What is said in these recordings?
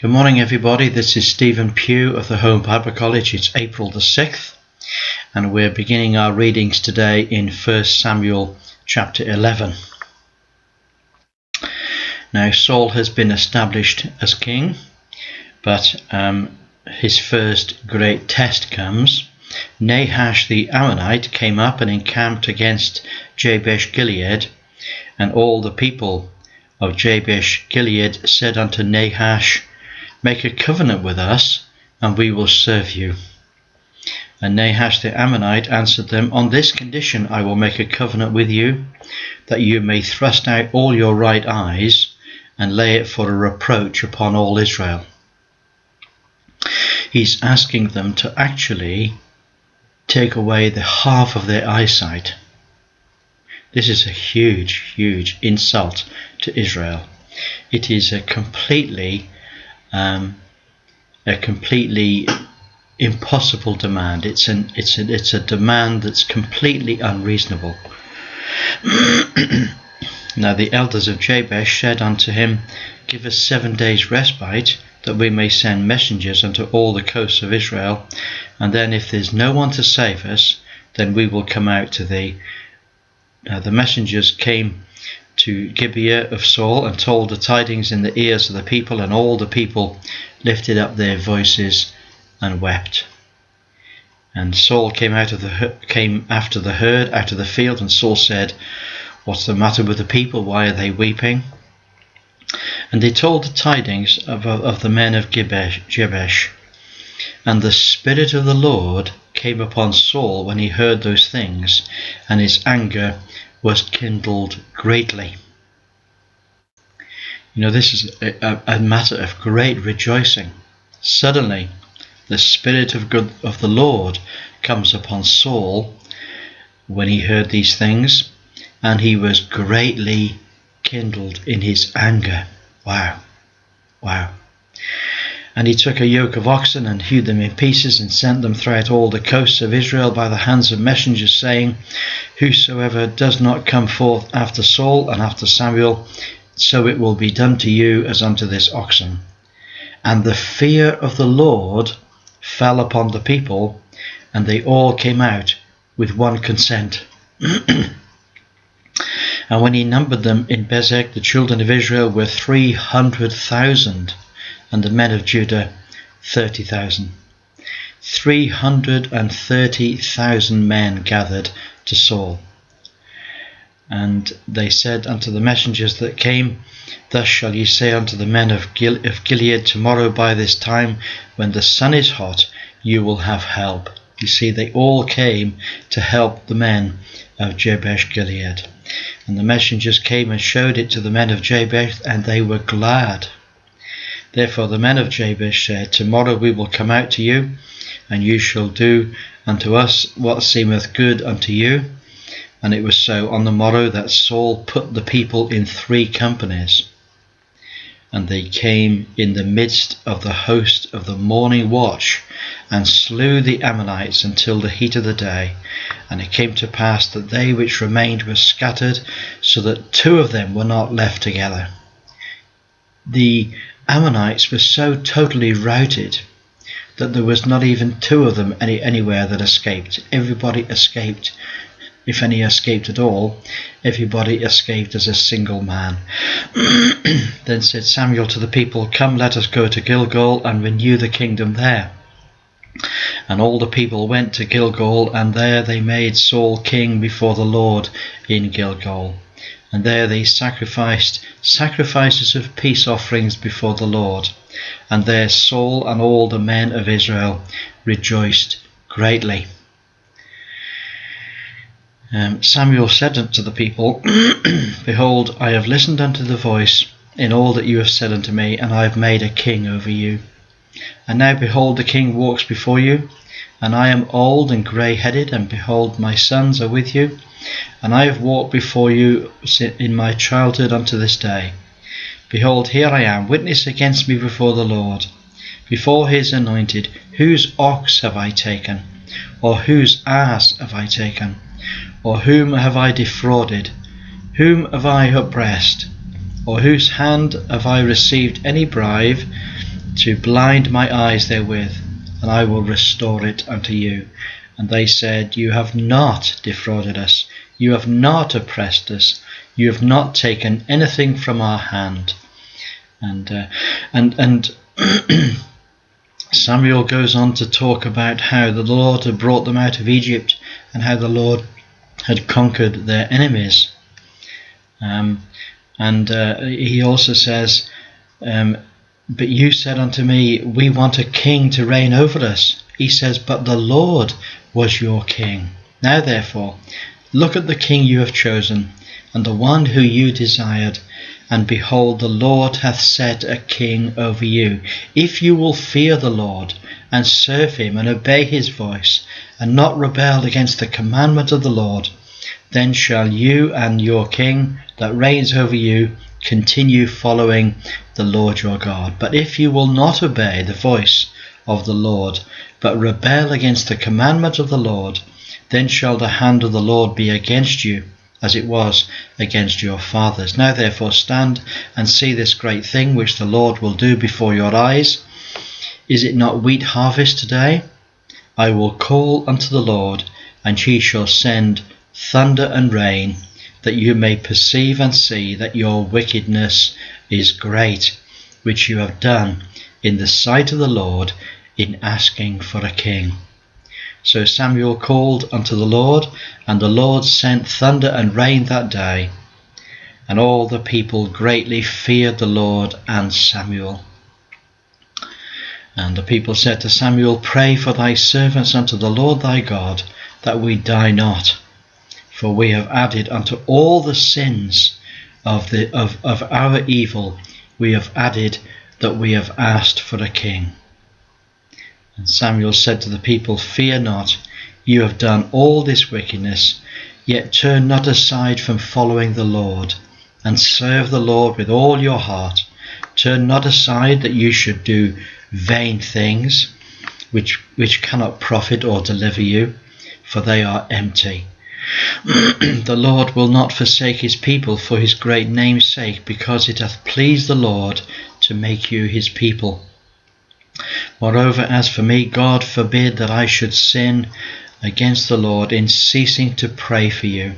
Good morning everybody, this is Stephen Pugh of the Home Bible College. It's April the 6th and we're beginning our readings today in 1 Samuel chapter 11. Now Saul has been established as king, but his first great test comes. Nahash the Ammonite came up and encamped against Jabesh Gilead, and all the people of Jabesh Gilead said unto Nahash, Make a covenant with us, and we will serve you. And Nahash the Ammonite answered them, On this condition I will make a covenant with you, that you may thrust out all your right eyes, and lay it for a reproach upon all Israel. He's asking them to actually take away the half of their eyesight. This is a huge insult to Israel. It is a completely impossible demand. It's a demand that's completely unreasonable. Now the elders of Jabesh said unto him, Give us 7 days respite, that we may send messengers unto all the coasts of Israel, and then if there's no one to save us, then we will come out to thee. The messengers came to Gibeah of Saul and told the tidings in the ears of the people, and all the people lifted up their voices and wept. And Saul came after the herd out of the field, and Saul said, What's the matter with the people? Why are they weeping? And they told the tidings of the men of Jabesh. And the Spirit of the Lord came upon Saul when he heard those things, and his anger was kindled greatly. You know, this is a matter of great rejoicing. Suddenly, the Spirit of the Lord comes upon Saul when he heard these things, and he was greatly kindled in his anger. Wow. And he took a yoke of oxen and hewed them in pieces, and sent them throughout all the coasts of Israel by the hands of messengers, saying, Whosoever does not come forth after Saul and after Samuel, so it will be done to you as unto this oxen. And the fear of the Lord fell upon the people, and they all came out with one consent. And when he numbered them in Bezek, the children of Israel were 300,000, and the men of Judah 30,000. 330,000 men gathered to Saul. And they said unto the messengers that came, Thus shall ye say unto the men of Gilead, Tomorrow by this time, when the sun is hot, you will have help. You see, they all came to help the men of Jabesh Gilead. And the messengers came and showed it to the men of Jabesh, and they were glad. Therefore the men of Jabesh said, Tomorrow we will come out to you, and you shall do unto us what seemeth good unto you. And it was so on the morrow that Saul put the people in 3 companies. And they came in the midst of the host of the morning watch, and slew the Ammonites until the heat of the day. And it came to pass that they which remained were scattered, so that 2 of them were not left together. The Ammonites were so totally routed that there was not even 2 of them anywhere that escaped. Everybody escaped. If any escaped at all, everybody escaped as a single man. Then said Samuel to the people, Come, let us go to Gilgal and renew the kingdom there. And all the people went to Gilgal, and there they made Saul king before the Lord in Gilgal. And there they sacrificed sacrifices of peace offerings before the Lord. And there Saul and all the men of Israel rejoiced greatly. Samuel said unto the people, Behold, I have listened unto the voice in all that you have said unto me, and I have made a king over you. And now behold, the king walks before you, and I am old and grey-headed, and behold, my sons are with you, and I have walked before you in my childhood unto this day. Behold, here I am, witness against me before the Lord, before his anointed. Whose ox have I taken? Or whose ass have I taken? Or whom have I defrauded? Whom have I oppressed? Or whose hand have I received any bribe? to blind my eyes therewith, and I will restore it unto you. And they said, You have not defrauded us, you have not oppressed us, you have not taken anything from our hand. And Samuel goes on to talk about how the Lord had brought them out of Egypt and how the Lord had conquered their enemies. He also says, but you said unto me, we want a king to reign over us. He says, but the Lord was your king. Now therefore, look at the king you have chosen, and the one who you desired, and behold, the Lord hath set a king over you. If you will fear the Lord, and serve him, and obey his voice, and not rebel against the commandment of the Lord, then shall you and your king that reigns over you continue following the Lord your God. But if you will not obey the voice of the Lord, but rebel against the commandment of the Lord, then shall the hand of the Lord be against you, as it was against your fathers. Now therefore stand and see this great thing which the Lord will do before your eyes. Is it not wheat harvest today? I will call unto the Lord, and he shall send thunder and rain, that you may perceive and see that your wickedness is great, which you have done in the sight of the Lord in asking for a king. So Samuel called unto the Lord, and the Lord sent thunder and rain that day. And all the people greatly feared the Lord and Samuel. And the people said to Samuel, Pray for thy servants unto the Lord thy God, that we die not. For we have added unto all the sins of our evil, we have added that we have asked for a king. And Samuel said to the people, Fear not, you have done all this wickedness, yet turn not aside from following the Lord, and serve the Lord with all your heart. Turn not aside that you should do vain things, which cannot profit or deliver you, for they are empty. The Lord will not forsake his people for his great name's sake, because it hath pleased the Lord to make you his people. Moreover, as for me, God forbid that I should sin against the Lord in ceasing to pray for you.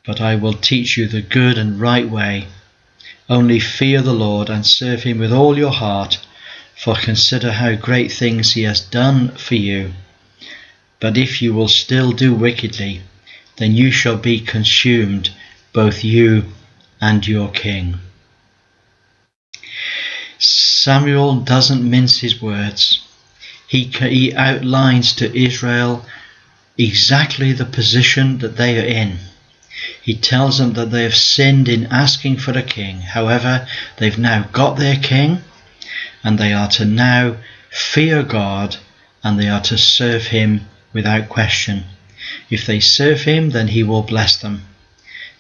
But I will teach you the good and right way. Only fear the Lord and serve him with all your heart, for consider how great things he has done for you. But if you will still do wickedly, then you shall be consumed, both you and your king. Samuel doesn't mince his words. He outlines to Israel exactly the position that they are in. He tells them that they have sinned in asking for a king. However, they've now got their king, and they are to now fear God, and they are to serve him without question. If they serve him, then he will bless them.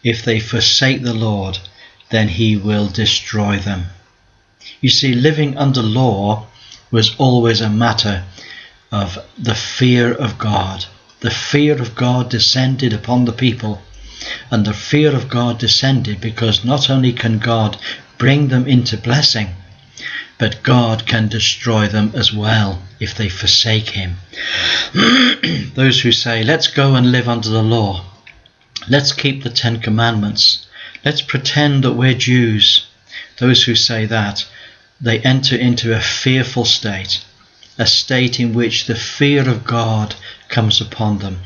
If they forsake the Lord, then he will destroy them. You see, living under law was always a matter of the fear of God. The fear of God descended upon the people, and the fear of God descended because not only can God bring them into blessing, but God can destroy them as well if they forsake him. Those who say, let's go and live under the law, let's keep the 10 Commandments, let's pretend that we're Jews. Those who say that, they enter into a fearful state, a state in which the fear of God comes upon them.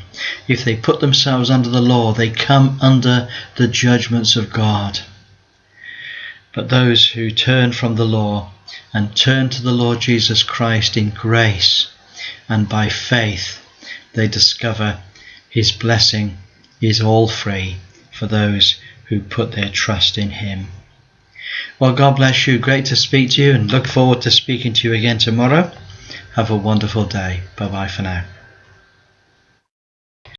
If they put themselves under the law, they come under the judgments of God. But those who turn from the law and turn to the Lord Jesus Christ in grace and by faith, they discover his blessing is all free for those who put their trust in him. Well, God bless you. Great to speak to you, and look forward to speaking to you again tomorrow. Have a wonderful day. Bye-bye for now.